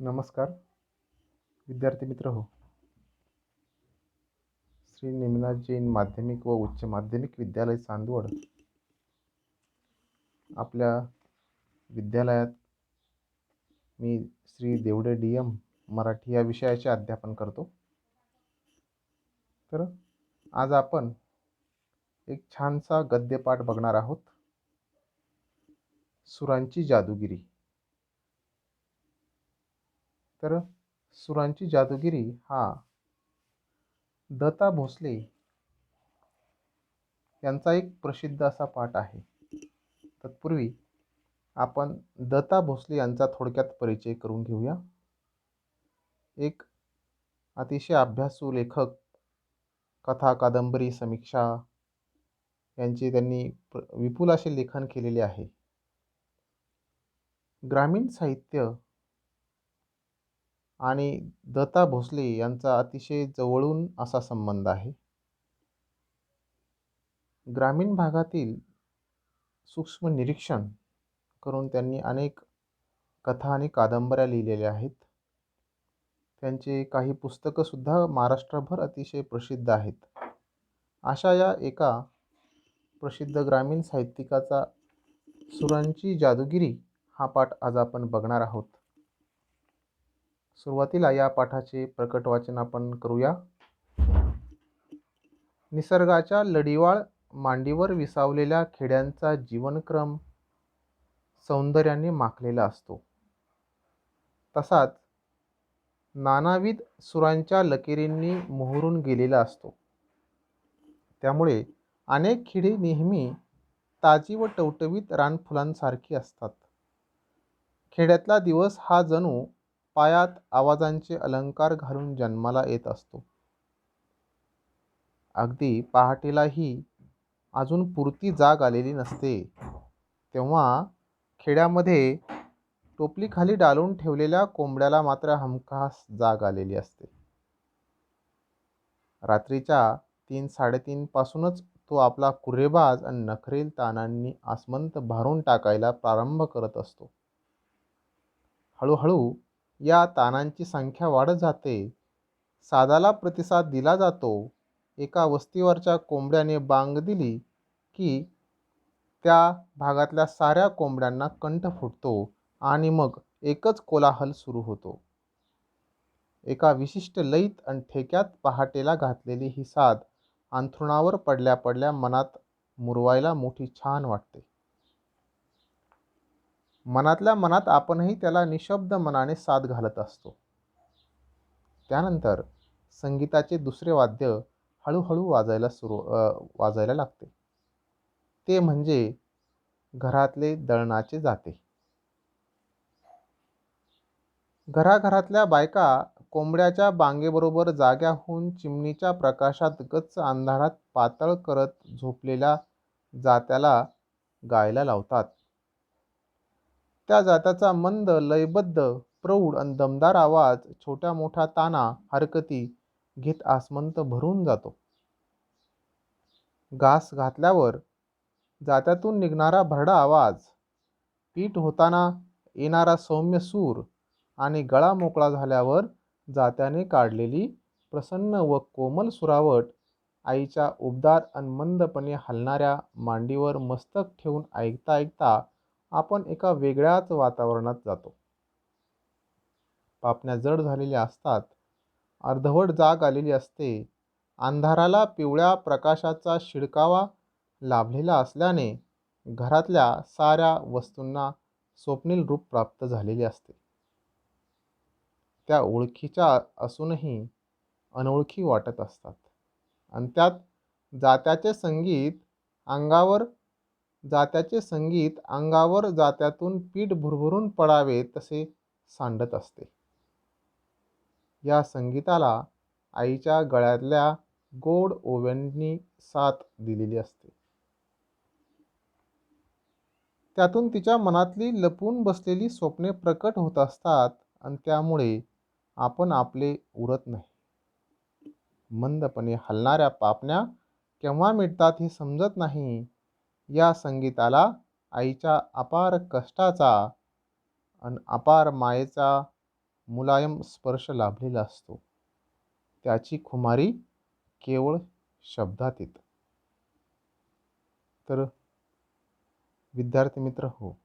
नमस्कार विद्यार्थी मित्र हो. श्री नेमिनाथ जैन माध्यमिक व उच्च माध्यमिक विद्यालय चांदवड आपल्या विद्यालयात मी श्री देवडे DM मराठी या विषयाचे अध्यापन करतो. तर आज आपण एक छानसा गद्यपाठ बघणार आहोत. सुरांची जादूगिरी. तर सुरांची जादूगिरी हा दत्ता भोसले यांचा एक प्रसिद्ध असा पाठ आहे. तत्पूर्वी आपण दत्ता भोसले यांचा थोडक्यात परिचय करून घेऊया. एक अतिशय अभ्यासू लेखक, कथा, कादंबरी, समीक्षा यांचे त्यांनी विपुल असे लेखन केलेले आहे. ग्रामीण साहित्य आणि दत्ता भोसले यांचा अतिशय जवळून असा संबंध आहे. ग्रामीण भागातील सूक्ष्म निरीक्षण करून त्यांनी अनेक कथा आणि कादंबऱ्या लिहिलेल्या आहेत. त्यांचे काही पुस्तकंसुद्धा महाराष्ट्रभर अतिशय प्रसिद्ध आहेत. अशा या एका प्रसिद्ध ग्रामीण साहित्यिकाचा सुरांची जादूगिरी हा पाठ आज आपण बघणार आहोत. सुरुवातीला या पाठाचे प्रकट वाचन आपण करूया. निसर्गाच्या लढीवाळ मांडीवर विसावलेल्या खेड्यांचा जीवनक्रम सौंदर्याने माखलेला असतो. तसाच नानाविध सुरांच्या लकेरींनी मोहरून गेलेला असतो. त्यामुळे अनेक खेडे नेहमी ताजी व टवटवीत रानफुलांसारखी असतात. खेड्यातला दिवस हा जणू पायात आवाजांचे अलंकार घालून जन्माला येत असतो. अगदी पहाटेलाही अजून पुरती जाग आलेली नसते, तेव्हा खेड्यामध्ये टोपलीखाली डालून ठेवलेल्या कोंबड्याला मात्र हमखास जाग आलेली असते. रात्रीच्या 3-3:30 पासूनच तो आपला कुर्रेबाज आणि नखरेल तानांनी आसमंत भारून टाकायला प्रारंभ करत असतो. हळूहळू या तानांची संख्या वाढत जाते. सादाला प्रतिसाद दिला जातो. एका वस्तीवरच्या कोंबड्याने बांग दिली की त्या भागातल्या साऱ्या कोंबड्यांना कंठ फुटतो आणि मग एकच कोलाहल सुरू होतो. एका विशिष्ट लयीत आणि ठेक्यात पहाटेला घातलेली ही साद अंथरुणावर पडल्या पडल्या मनात मुरवायला मोठी छान वाटते. मनातल्या मनात आपणही त्याला निशब्द मनाने साद घालत असतो. त्यानंतर संगीताचे दुसरे वाद्य हळूहळू वाजायला लागते. ते म्हणजे घरातले दळणाचे जाते. घराघरातल्या बायका कोंबड्याच्या बांगेबरोबर जाग्या होऊन चिमणीच्या प्रकाशात गच्च अंधारात पातळ करत झोपलेल्या जात्याला गायला लावतात. त्या जात्याचा मंद, लयबद्ध, प्रौढ आणि दमदार आवाज छोट्या मोठ्या ताना हरकती घेत आसमंत भरून जातो. घास घातल्यावर जात्यातून निघणारा भरडा आवाज, पीठ होताना येणारा सौम्य सूर आणि गळा मोकळा झाल्यावर जात्याने काढलेली प्रसन्न व कोमल सुरावट आईच्या उबदार आणि मंदपणे हलणाऱ्या मांडीवर मस्तक ठेवून ऐकता ऐकता आपण एका वेगळ्याच वातावरणात जातो. पापण्या जड झालेल्या असतात. अर्धवट जाग आलेली असते. अंधाराला पिवळ्या प्रकाशाचा शिडकावा लाभलेला असल्याने घरातल्या साऱ्या वस्तूंना स्वप्नील रूप प्राप्त झालेले असते. त्या ओळखीच्या असूनही अनोळखी वाटत असतात. आणि त्यात जात्याचे संगीत अंगावर जात्यातून पीठ भुरभुरून पडावे तसे सांडत असते. या संगीताला आईच्या गळ्यातल्या गोड ओव्यांनी साथ दिलेली असते. त्यातून तिच्या मनातली लपून बसलेली स्वप्ने प्रकट होत असतात आणि त्यामुळे आपण आपले उरत नाही. मंदपणे हलणाऱ्या पापण्या केव्हा मिटतात हे समजत नाही. या संगीताला आईच्या अपार कष्टाचा आणि अपार मायेचा मुलायम स्पर्श लाभलेला असतो. त्याची खुमारी केवळ शब्दात येते. तर विद्यार्थी मित्र हो,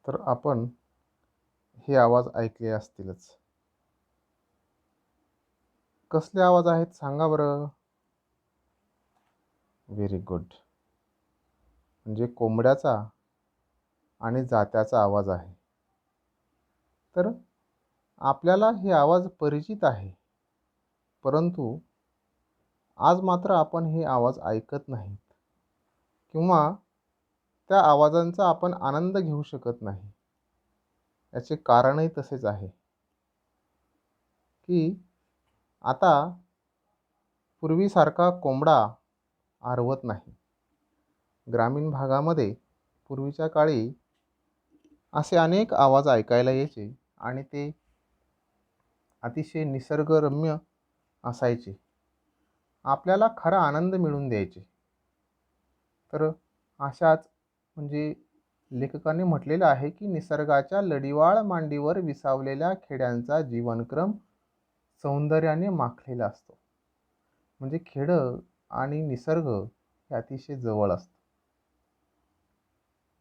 तर आपण हे आवाज ऐकले असतीलच. कसले आवाज आहेत सांगा बरं? Very good. म्हणजे कोंबड्याचा आणि जात्याचा आवाज आहे. तर आपल्याला हे आवाज परिचित आहे, परंतु आज मात्र आपण हे आवाज ऐकत नाहीत किंवा त्या आवाजांचा आपण आनंद घेऊ शकत नाही. याचे कारणही तसेच आहे की आता पूर्वीसारखा कोंबडा आरवत नाही. ग्रामीण भागामध्ये पूर्वीच्या काळी असे अनेक आवाज ऐकायला यायचे आणि ते अतिशय निसर्गरम्य असायचे. आपल्याला खरा आनंद मिळवून द्यायचे. तर अशाच म्हणजे लेखकाने म्हटलेलं आहे की निसर्गाच्या लढिवाळ मांडीवर विसावलेल्या खेड्यांचा जीवनक्रम सौंदर्याने माखलेला असतो. म्हणजे खेडं आणि निसर्ग हे अतिशय जवळ असतं.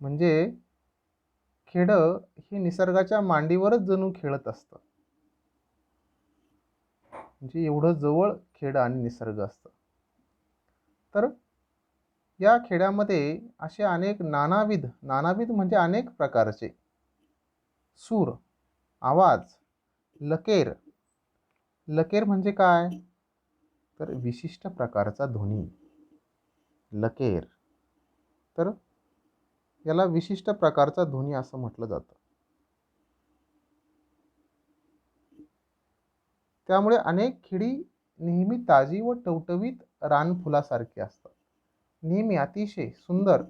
म्हणजे खेडं हे निसर्गाच्या मांडीवरच जणू खेळत असतं. म्हणजे एवढं जवळ खेडं आणि निसर्ग असतं. तर या खेड्यामध्ये असे अनेक नानाविध म्हणजे अनेक प्रकारचे सूर, आवाज, लकेर. लकेर म्हणजे काय? तर विशिष्ट प्रकारचा ध्वनी. लकेर. तर याला विशिष्ट प्रकारचा ध्वनी असं म्हटलं जातं. त्यामुळे अनेक खेडी नेहमी ताजी व टवटवीत रानफुलासारखी असतात. नेहमी अतिशय सुंदर,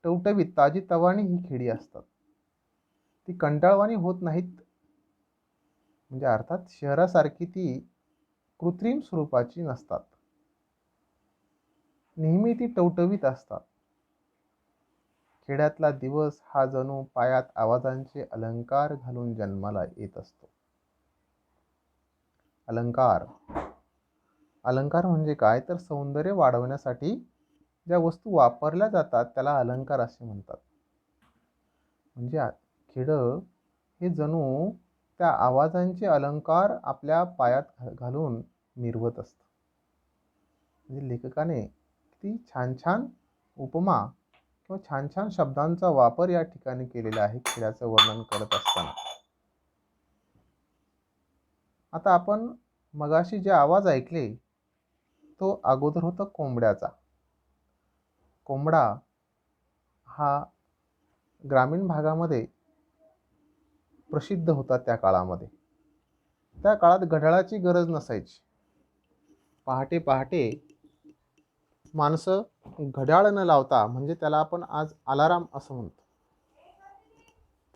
टवटवीत, ताजीतवानी ही खेडी असतात. ती कंटाळवाणी होत नाहीत. म्हणजे अर्थात शहरासारखी ती कृत्रिम स्वरूपाची नसतात. नेहमी ती टवटवीत असतात. खेड्यातला दिवस हा जणू पायात आवाजांचे अलंकार घालून जन्माला येत असतो. अलंकार. अलंकार म्हणजे काय? तर सौंदर्य वाढवण्यासाठी ज्या वस्तू वापरल्या जातात त्याला अलंकार असे म्हणतात. म्हणजे खेडं हे जणू त्या आवाजांचे अलंकार आपल्या पायात घालून मिरवत असतं. म्हणजे लेखकाने किती छान छान उपमा किंवा छान छान शब्दांचा वापर या ठिकाणी केलेला आहे खेड्याचं वर्णन करत असताना. आता आपण मगाशी जे आवाज ऐकले तो अगोदर होता कोंबड्याचा. कोंबडा हा ग्रामीण भागामध्ये प्रसिद्ध होता त्या काळामध्ये. त्या काळात घड्याळाची गरज नसायची. पहाटे पहाटे माणसं घड्याळ न लावता, म्हणजे त्याला आपण आज अलाराम असं म्हणतो,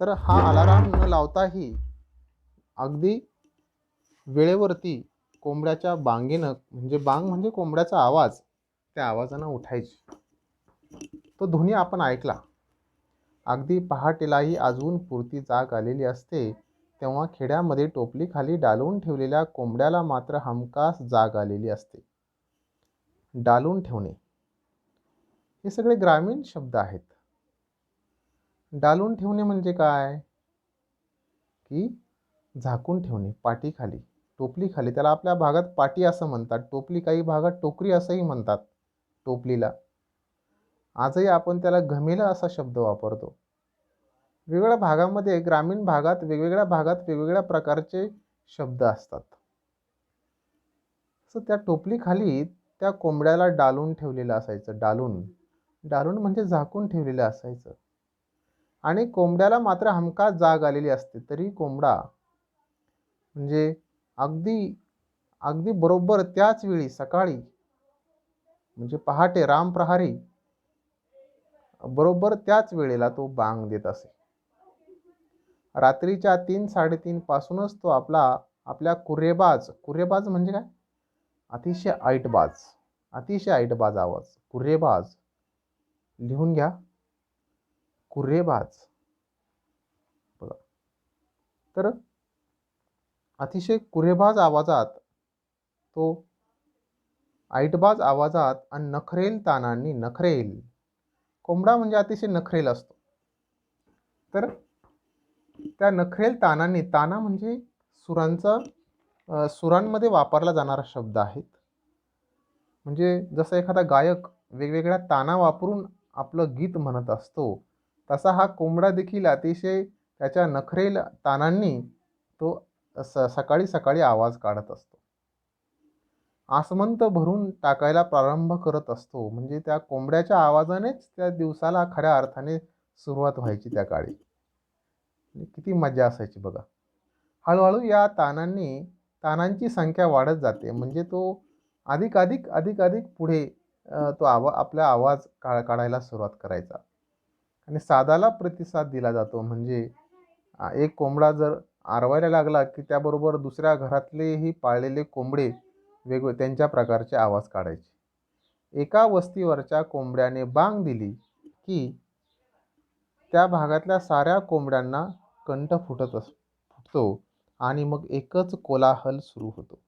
तर हा अलाराम न लावताही अगदी वेळेवरती कोंबड्याच्या बांगेनं, म्हणजे बांग म्हणजे कोंबड्याचा आवाज, त्या आवाजानं उठायची. तो ध्वनी आपण ऐकला. अगदी पहाटेलाही अजून पुरती जाग आलेली असते तेव्हा खेड्यामध्ये टोपली खाली डालून ठेवलेल्या कोंबड्याला मात्र हमखास जाग आलेली असते. डालून ठेवणे हे सगळे ग्रामीण शब्द आहेत. डालून ठेवणे म्हणजे काय? की झाकून ठेवणे, पाठीखाली, टोपलीखाली. त्याला आपल्या भागात पाटी असं म्हणतात. टोपली काही भागात टोकरी असंही म्हणतात टोपलीला. आजही आपण त्याला घमेला असा शब्द वापरतो. वेगवेगळ्या भागामध्ये, ग्रामीण भागात, वेगवेगळ्या भागात वेगवेगळ्या प्रकारचे शब्द असतात. तर त्या टोपलीखाली त्या कोंबड्याला डालून ठेवलेलं असायचं. डालून डालून म्हणजे झाकून ठेवलेलं असायचं. आणि कोंबड्याला मात्र हमखास जाग आलेली असते. तरी कोंबडा म्हणजे अगदी अगदी बरोबर त्याच वेळी सकाळी म्हणजे पहाटे रामप्रहारी बरोबर त्याच वेळेला तो बांग देत असे. रात्रीच्या 3-3:30 पासूनच तो आपल्या कुर्रेबाज म्हणजे काय? अतिशय ऐटबाज आवाज. कुर्रेबाज लिहून घ्या. कुर्रेबाज बघा. तर अतिशय कुर्रेबाज आवाजात तो ऐटबाज आवाजात आणि नखरेल तानांनी नखरेल कोंबडा म्हणजे अतिशय नखरेल असतो. तर त्या नखरेल तानांनी ताना म्हणजे सुरांमध्ये वापरला जाणारा शब्द आहेत. म्हणजे जसं एखादा गायक वेगवेगळ्या ताना वापरून आपलं गीत म्हणत असतो, तसा हा कोंबडा देखील अतिशय त्याच्या नखरेल तानांनी तो सकाळी सकाळी आवाज काढत असतो. आसमंत भरून टाकायला प्रारंभ करत असतो. म्हणजे त्या कोंबड्याच्या आवाजानेच त्या दिवसाला खऱ्या अर्थाने सुरुवात व्हायची त्या काळी. किती मजा असायची बघा. हळूहळू या तानांची संख्या वाढत जाते. म्हणजे तो अधिक पुढे तो आपला आवाज काढायला सुरुवात करायचा आणि सादाला प्रतिसाद दिला जातो. म्हणजे एक कोंबडा जर आरवायला लागला की त्याबरोबर दुसऱ्या घरातलेही पाळलेले कोंबडे वेगवेगळे त्यांच्या प्रकारचे आवाज काढायचे. एका वस्तीवरच्या कोंबड्याने बांग दिली की त्या भागातल्या साऱ्या कोंबड्यांना कंठ फुटतो आणि मग एकच कोलाहल सुरू होतो.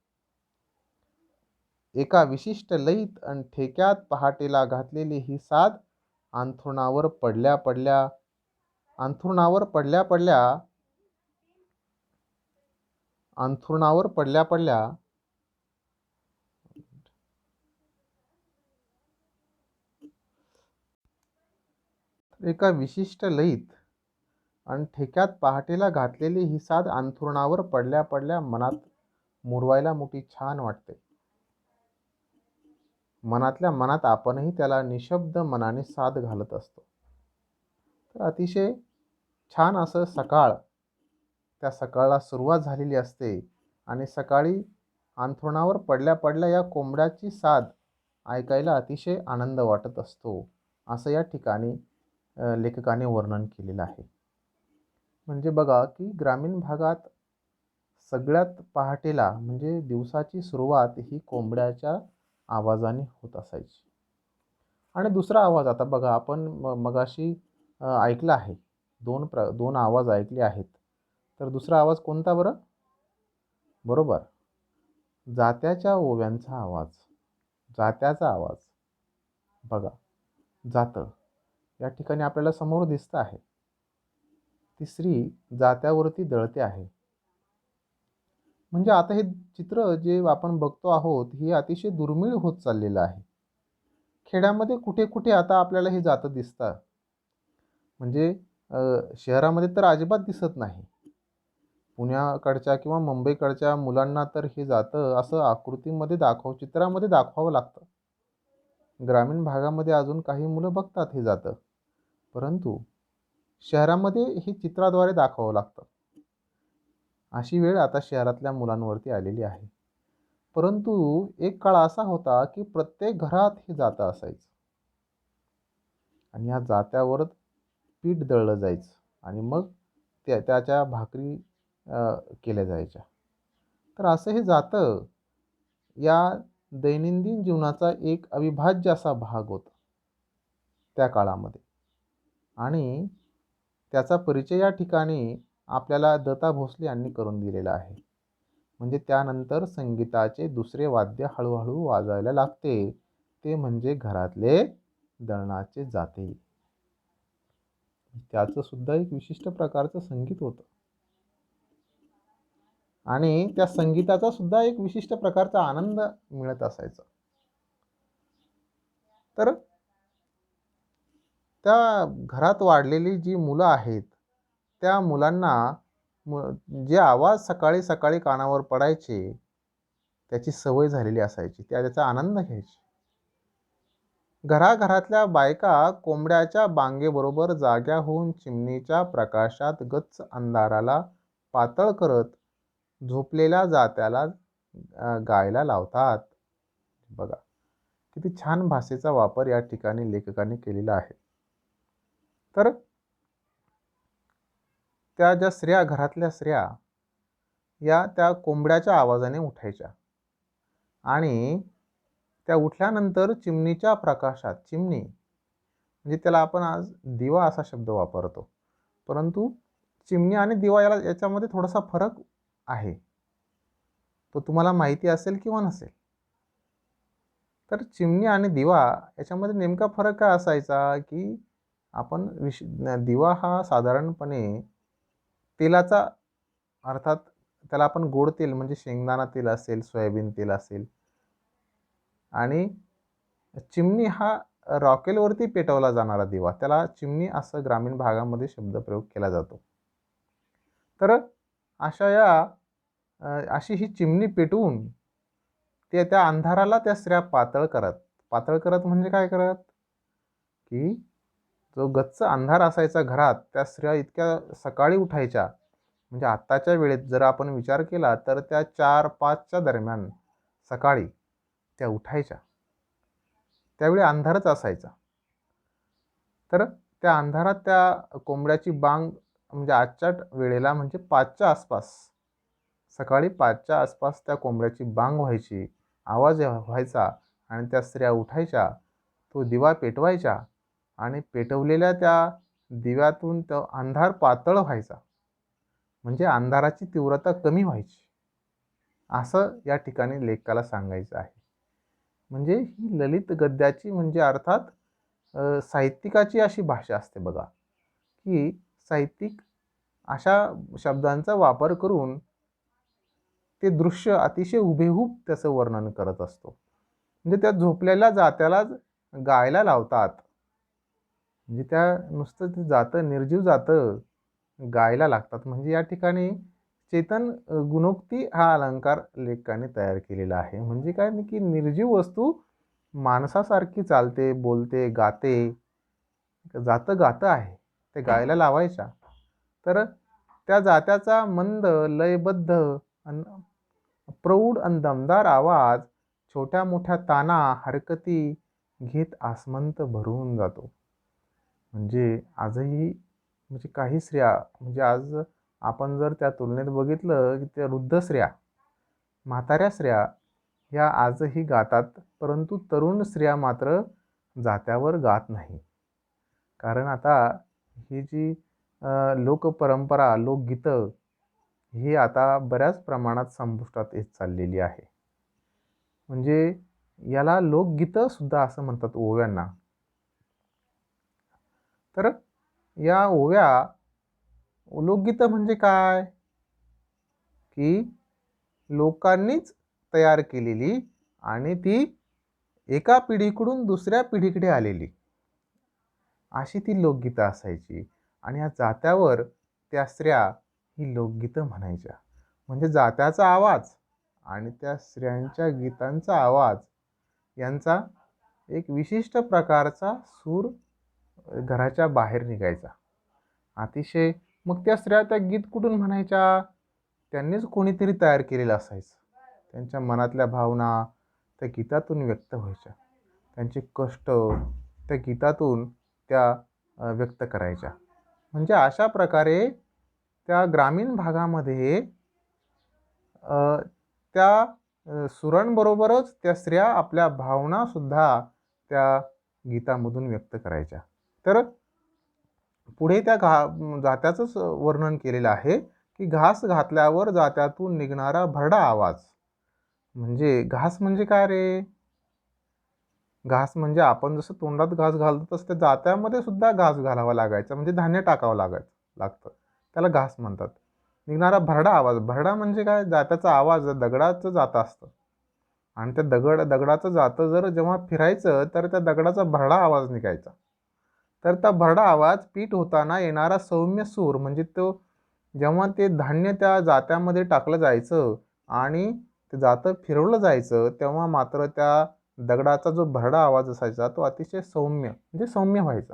एका विशिष्ट लयीत आणि ठेक्यात पहाटेला घातलेली ही साद अंथरुणावर पडल्या पडल्या अंथरुणावर पडल्या पडल्या अंथरुणावर पडल्या पडल्या एका विशिष्ट लयीत आणि ठेक्यात पहाटेला घातलेली ही साद अंथरुणावर पडल्या पडल्या मनात मुरवायला मोठी छान वाटते. मनातल्या मनात आपणही त्याला निशब्द मनाने साद घालत असतो. तर अतिशय छान असं त्या सकाळला सुरुवात झालेली असते आणि सकाळी अंथरुणावर पडल्या पडल्या या कोंबड्याची साद ऐकायला अतिशय आनंद वाटत असतो, असं या ठिकाणी लेखकाने वर्णन केलेलं आहे. म्हणजे बघा की ग्रामीण भागात सगळ्यात पहाटेला म्हणजे दिवसाची सुरुवात ही कोंबड्याच्या आवाजाने होत असायची. आणि दुसरा आवाज आता बघा आपण मगाशी ऐकला आहे. दोन आवाज ऐकले आहेत. तर दुसरा आवाज कोणता बरं? बरोबर, जात्याच्या ओव्यांचा आवाज. जात्याचा आवाज बघा. जातं या ठिकाणी आपल्याला समोर दिसतं आहे. तिसरी जात्यावरती दळते आहे. म्हणजे आता हे चित्र जे आपण बघतो आहोत हे अतिशय दुर्मिळ होत चाललेलं आहे. खेड्यामध्ये कुठे कुठे आता आपल्याला हे जातं दिसतात. म्हणजे शहरामध्ये तर अजिबात दिसत नाही. पुण्याकडच्या किंवा मुंबईकडच्या मुलांना तर हे जातं असं आकृतीमध्ये चित्रामध्ये दाखवावं लागतं. ग्रामीण भागामध्ये अजून काही मुलं बघतात हे जातं, परंतु शहरामध्ये हे चित्राद्वारे दाखवावं लागतं. अशी वेळ आता शहरातल्या मुलांवरती आलेली आहे. परंतु एक काळ असा होता की प्रत्येक घरात हे जातं असायचं आणि या जात्यावर पीठ दळलं जायचं आणि मग त्याच्या भाकरी केल्या जायच्या. तर असं हे जातं या दैनंदिन जीवनाचा एक अविभाज्य असा भाग होता त्या काळामध्ये. आणि त्याचा परिचय या ठिकाणी आपल्याला दत्ता भोसले यांनी करून दिलेला आहे. म्हणजे त्यानंतर संगीताचे दुसरे वाद्य हळूहळू वाजायला लागते, ते म्हणजे घरातले दळणाचे जाते. त्याचं सुद्धा एक विशिष्ट प्रकारचं संगीत होतं आणि त्या संगीताचा सुद्धा एक विशिष्ट प्रकारचा आनंद मिळत असायचा. तर त्या घरात वाढलेली जी मुलं आहेत त्या मुलांना जे आवाज सकाळी सकाळी कानावर पडायचे त्याची सवय झालेली असायची, त्याचा आनंद घ्यायची. घराघरातल्या बायका कोंबड्याच्या बांगेबरोबर जाग्या होऊन चिमणीच्या प्रकाशात गच्च अंधाराला पातळ करत झोपलेल्या जात्याला गायला लावतात. बघा, किती छान भाषेचा वापर या ठिकाणी लेखकांनी केलेला आहे. तर त्या ज्या स्त्रिया, घरातल्या स्त्रिया या त्या कोंबड्याच्या आवाजाने उठायच्या आणि त्या उठल्यानंतर चिमणीच्या प्रकाशात, चिमणी म्हणजे त्याला आपण आज दिवा असा शब्द वापरतो, परंतु चिमणी आणि दिवा याच्यामध्ये थोडासा फरक आहे, तो तुम्हाला माहिती असेल किंवा नसेल. तर चिमणी आणि दिवा याच्यामध्ये नेमका फरक काय असायचा, की आपण दिवा हा साधारणपणे तेलाचा, अर्थात त्याला आपण गोड तेल म्हणजे शेंगदाणा तेल असेल, सोयाबीन तेल असेल, आणि चिमणी हा रॉकेलवरती पेटवला जाणारा दिवा, त्याला चिमणी असं ग्रामीण भागामध्ये शब्दप्रयोग केला जातो. तर अशी ही चिमणी पेटवून त्या अंधाराला त्या स्त्रिया पातळ करत म्हणजे काय करत, की जो गच्च अंधार असायचा घरात, त्या स्त्रिया इतक्या सकाळी उठायच्या, म्हणजे आत्ताच्या वेळेत जर आपण विचार केला तर त्या 4-5च्या दरम्यान सकाळी त्या उठायच्या. त्यावेळी अंधारच असायचा. तर त्या अंधारात त्या कोंबड्याची बांग म्हणजे आजच्या वेळेला म्हणजे 5च्या आसपास, सकाळी 5च्या आसपास त्या कोंबड्याची बांग व्हायची, आवाज व्हायचा आणि त्या स्त्रिया उठायच्या, तो दिवा पेटवायच्या आणि पेटवलेल्या त्या दिव्यातून तो अंधार पातळ व्हायचा, म्हणजे अंधाराची तीव्रता कमी व्हायची, असं या ठिकाणी लेखकाला सांगायचं आहे. म्हणजे ही ललित गद्याची म्हणजे अर्थात साहित्यिकाची अशी भाषा असते बघा, की साहित्यिक अशा शब्दांचा वापर करून ते दृश्य अतिशय हुबेहूब त्याचं वर्णन करत असतो. म्हणजे त्या झोपलेल्या जात्यालाच गायला लावतात, म्हणजे त्या नुसतं ते जातं, निर्जीव जातं गायला लागतात. म्हणजे या ठिकाणी चेतन गुणोक्ती हा अलंकार लेखकाने तयार केलेला आहे. म्हणजे काय, की निर्जीव वस्तू माणसासारखी चालते, बोलते, गाते, जातं गातं आहे, ते गायला लावायच्या. तर त्या जात्याचा मंद लयबद्ध प्रौढ आणि दमदार आवाज छोट्या मोठ्या ताना हरकती घेत आसमंत भरून जातो. म्हणजे आजही म्हणजे काही स्त्रिया, म्हणजे आज आपण जर त्या तुलनेत बघितलं की त्या वृद्ध स्त्रिया, म्हाताऱ्या स्त्रिया ह्या आजही गातात, परंतु तरुण स्त्रिया मात्र जात्यावर गात नाही. कारण आता ही जी लोकपरंपरा, लोकगीतं ही आता बऱ्याच प्रमाणात संपुष्टात येत चाललेली आहे. म्हणजे याला लोकगीतं सुद्धा असं म्हणतात, ओव्यांना. तर या ओव्या, लोकगीतं म्हणजे काय, की लोकांनीच तयार केलेली आणि ती एका पिढीकडून दुसऱ्या पिढीकडे आलेली, अशी ती लोकगीतं असायची. आणि या जात्यावर त्या स्त्रिया ही लोकगीतं म्हणायच्या. म्हणजे जात्याचा आवाज आणि त्या स्त्रियांच्या गीतांचा आवाज यांचा एक विशिष्ट प्रकारचा सूर घराच्या बाहेर निघायचा अतिशय. मग त्या स्त्रिया त्या गीत कुठून म्हणायच्या, त्यांनीच कोणीतरी तयार केलेलं असायचं. त्यांच्या मनातल्या भावना त्या गीतातून व्यक्त व्हायच्या, त्यांचे कष्ट त्या गीतातून त्या व्यक्त करायच्या. म्हणजे अशा प्रकारे त्या ग्रामीण भागामध्ये त्या सुरांबरोबरच त्या स्त्रिया आपल्या भावनासुद्धा त्या गीतामधून व्यक्त करायच्या. तर पुढे त्या जात्याचंच वर्णन केलेलं आहे, की घास घातल्यावर जात्यातून निघणारा भरडा आवाज. म्हणजे घास म्हणजे काय रे, घास म्हणजे आपण जसं तोंडात घास घालतो तसं त्या जात्यामध्ये सुद्धा घास घालावा लागायचा, म्हणजे धान्य टाकावं लागतं, त्याला घास म्हणतात. निघणारा भरडा आवाज, भरडा म्हणजे काय, जात्याचा आवाज दगडाचं जातं असतं आणि त्या दगडाचं जातं जर जेव्हा फिरायचं तर त्या दगडाचा भरडा आवाज निघायचा. तर त्या भरडा आवाज पीठ होताना येणारा सौम्य सूर म्हणजे तो जेव्हा ते धान्य त्या जात्यामध्ये टाकलं जायचं आणि ते जातं फिरवलं जायचं तेव्हा मात्र त्या दगडाचा जो भरडा आवाज असायचा तो अतिशय सौम्य म्हणजे सौम्य व्हायचा.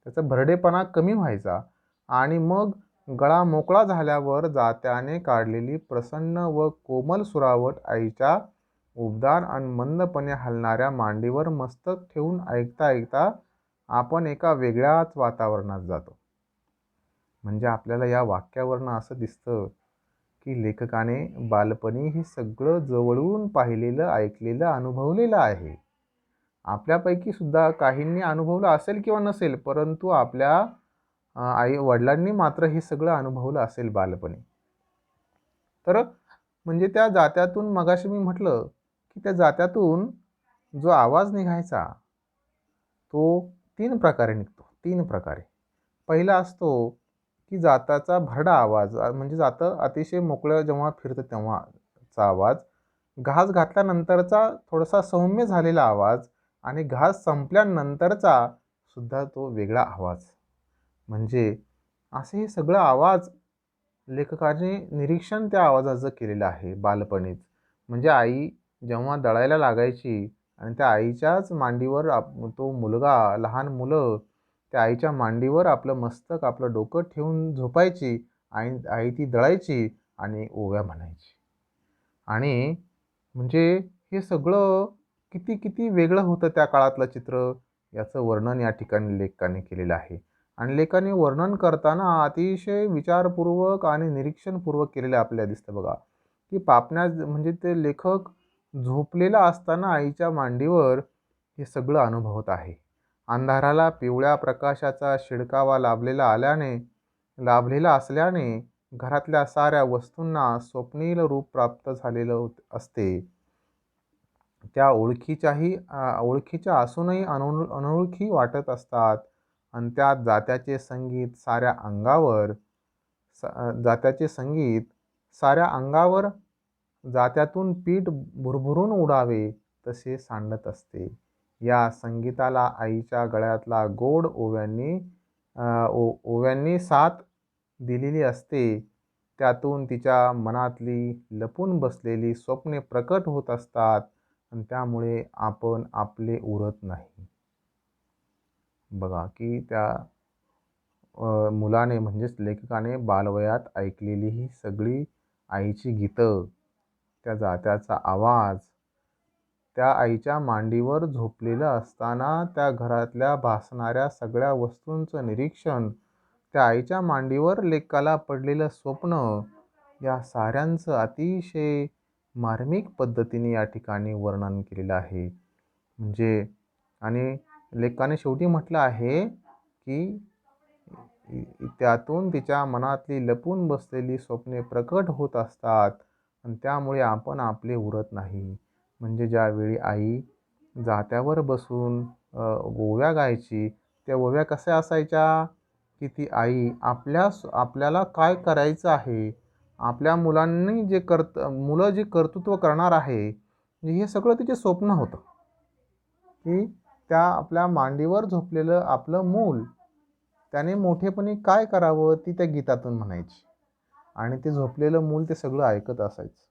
त्याचा भरडेपणा कमी व्हायचा आणि मग गळा मोकळा झाल्यावर जात्याने काढलेली प्रसन्न व कोमल सुरावट आईच्या उबदार आणि मंदपणे हलणाऱ्या मांडीवर मस्तक ठेवून ऐकता ऐकता आपण एका वेगळ्याच वातावरणात जातो. म्हणजे आपल्याला या वाक्यावरनं असं दिसतं की लेखकाने बालपणी हे सगळं जवळून पाहिलेलं, ऐकलेलं, अनुभवलेलं आहे. आपल्यापैकी सुद्धा काहींनी अनुभवलं असेल किंवा नसेल, परंतु आपल्या आई-वडिलांनी मात्र हे सगळं अनुभवलं असेल बालपणी. तर म्हणजे त्या जात्यातून मगाशी मी म्हटलं, की त्या जात्यातून जो आवाज निघायचा, तो 3 प्रकारे निघतो. 3 प्रकारे. पहिला असतो, की जाताचा भरडा आवाज म्हणजे जातं अतिशय मोकळं जेव्हा फिरतं तेव्हाचा आवाज. घास घातल्यानंतरचा थोडासा सौम्य झालेला आवाज आणि घास संपल्यानंतरचा सुद्धा तो वेगळा आवाज. म्हणजे असे हे सगळं आवाज लेखकाने निरीक्षण त्या आवाजाचं केलेलं आहे बालपणीच. म्हणजे आई जेव्हा दळायला लागायची आणि त्या आईच्याच मांडीवर तो मुलगा, लहान मुलं त्या आईच्या मांडीवर आपलं मस्तक, आपलं डोकं ठेवून झोपायची. आई आई ती दळायची आणि ओव्या म्हणायची. आणि म्हणजे हे सगळं किती किती वेगळं होतं त्या काळातलं चित्र, याचं वर्णन या ठिकाणी लेखकाने केलेलं आहे. आणि लेखकाने वर्णन करताना अतिशय विचारपूर्वक आणि निरीक्षणपूर्वक केलेलं आपल्याला दिसतं बघा, की पापण्या म्हणजे ते लेखक झोपलेला असताना आईच्या मांडीवर हे सगळं अनुभवत आहे. अंधाराला पिवळ्या प्रकाशाचा शिडकावा लाभलेला असल्याने घरातल्या साऱ्या वस्तूंना स्वप्नील रूप प्राप्त झालेलं असते. त्या ओळखीच्या असूनही अनोळखी वाटत असतात आणि त्यात जात्याचे संगीत साऱ्या अंगावर जात्यातून पीठ भुरभुरून उडावे तसे सांडत असते. या संगीताला आईच्या गळ्यातला गोड ओव्यांनी साथ दिलेली असते. त्यातून तिच्या मनातली लपून बसलेली स्वप्ने प्रकट होत असतात आणि त्यामुळे आपण आपले उरत नाही. बघा की त्या मुलाने म्हणजेच लेखकाने बालवयात ऐकलेली ही सगळी आईची गीतं, त्या जात्याचा आवाज, त्या आईच्या मांडीवर झोपलेलं असताना त्या घरातल्या भासणाऱ्या सगळ्या वस्तूंचं निरीक्षण, त्या आईच्या मांडीवर लेकाला पडलेलं स्वप्न, या साऱ्यांचं अतिशय मार्मिक पद्धतीने या ठिकाणी वर्णन केलेलं आहे. म्हणजे आणि लेखकाने शेवटी म्हटलं आहे, की त्यातून तिच्या मनातली लपून बसलेली स्वप्ने प्रकट होत असतात आणि त्यामुळे आपण आपले उरत नाही. म्हणजे ज्यावेळी आई जात्यावर बसून ओव्या गायची, त्या ओव्या कशा असायच्या, की ती आई आपल्याला काय करायचं आहे, आपल्या मुलं जे कर्तृत्व करणार आहे, म्हणजे हे सगळं तिचे स्वप्न होतं, की त्या आपल्या मांडीवर झोपलेलं आपलं मूल त्याने मोठेपणी काय करावं ती त्या गीतातून म्हणायची. आणि ते झोपलेलं मूल ते सगळं ऐकत असायचं.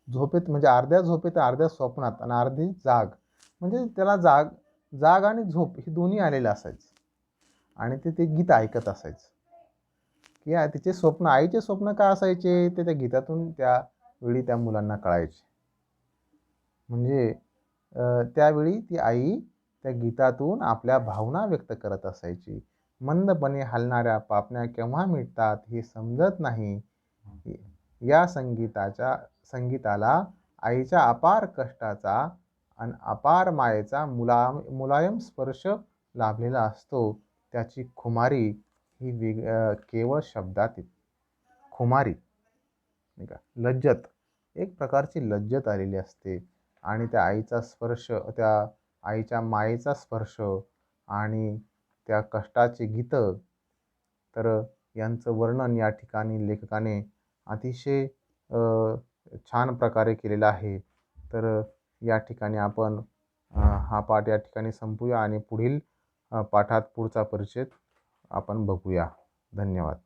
झोपेत म्हणजे अर्ध्या झोपेत, अर्ध्या स्वप्नात आणि अर्धी जाग. म्हणजे त्याला जाग आणि झोप हे दोन्ही आलेलं असायचं. आणि ते गीत ऐकत असायचं. की तिचे स्वप्न, आईचे स्वप्न काय असायचे ते त्या गीतातून त्यावेळी त्या मुलांना कळायचे. म्हणजे त्यावेळी ती आई त्या गीतातून आपल्या भावना व्यक्त करत असायची. मंदपणे हलणाऱ्या पापण्या केव्हा मिटतात हे समजत नाही. या संगीताला आईच्या अपार कष्टाचा आणि अपार मायेचा मुलायम स्पर्श लाभलेला असतो. त्याची खुमारी ही केवळ शब्दात येते. खुमारी नाही का, लज्जत, एक प्रकारची लज्जत आलेली असते आणि त्या आईच्या मायेचा स्पर्श आणि त्या कष्टाची गीतं, तर यांचं वर्णन या ठिकाणी लेखकाने अतिशय छान प्रकारे केलेलं आहे. तर या ठिकाणी आपण हा पाठ या ठिकाणी संपूया आणि पुढील पाठात पुढचा परिच्छेद आपण बघूया. धन्यवाद.